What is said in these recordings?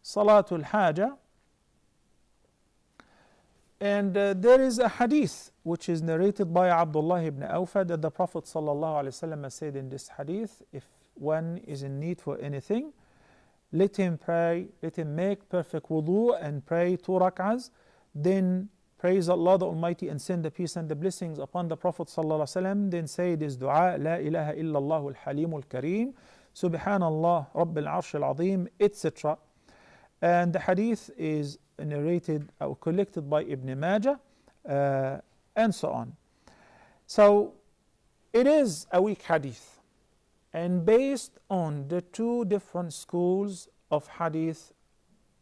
Salatul Haja. And there is a hadith which is narrated by Abdullah ibn Awfa that the Prophet ﷺ said in this hadith, if one is in need for anything, let him pray, let him make perfect wudu and pray 2 rak'ahs, then praise Allah the Almighty and send the peace and the blessings upon the Prophet ﷺ, then say this dua, La ilaha illallah al-halim al-kareem, Subhanallah Rabbil Arsh al-Azim, etc. And the hadith is narrated or collected by Ibn Majah and so on. So it is a weak hadith, and based on the 2 different schools of hadith,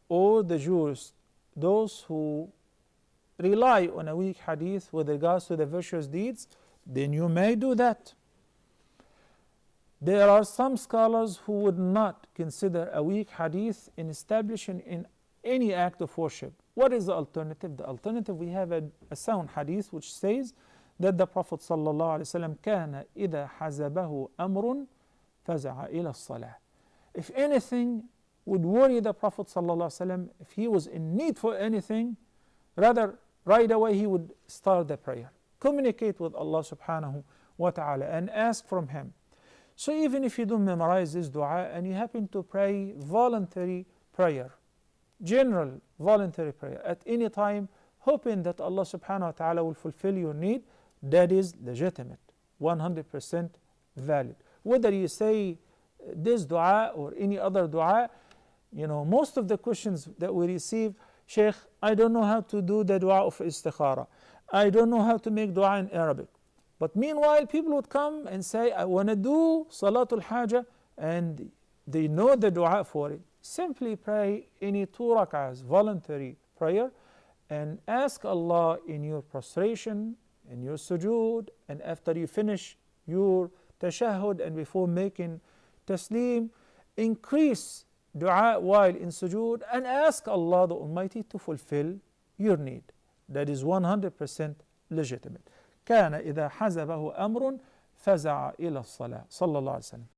or the jurists, those who rely on a weak hadith with regards to the virtuous deeds, then you may do that. There are some scholars who would not consider a weak hadith in establishing in any act of worship. What is the alternative? The alternative, we have a sound hadith which says that the Prophet ﷺ كان إذا حزبه أمر فزع إلى الصلاة. If anything would worry the Prophet ﷺ, if he was in need for anything, rather right away he would start the prayer, communicate with Allah subhanahu wa ta'ala and ask from him. So even if you don't memorize this dua and you happen to pray voluntary prayer, general voluntary prayer at any time, hoping that Allah subhanahu wa ta'ala will fulfill your need, that is legitimate, 100% valid. Whether you say this dua or any other dua, most of the questions that we receive, Sheikh, I don't know how to do the dua of istikhara, I don't know how to make dua in Arabic. But meanwhile, people would come and say, I want to do Salatul Haja, and they know the dua for it. Simply pray any 2 rak'ahs, voluntary prayer, and ask Allah in your prostration, in your sujood, and after you finish your tashahhud and before making taslim, increase dua while in sujood and ask Allah the Almighty to fulfill your need. That is 100% legitimate. كان إذا حزبه أمر فزع إلى الصلاة صلى الله عليه وسلم.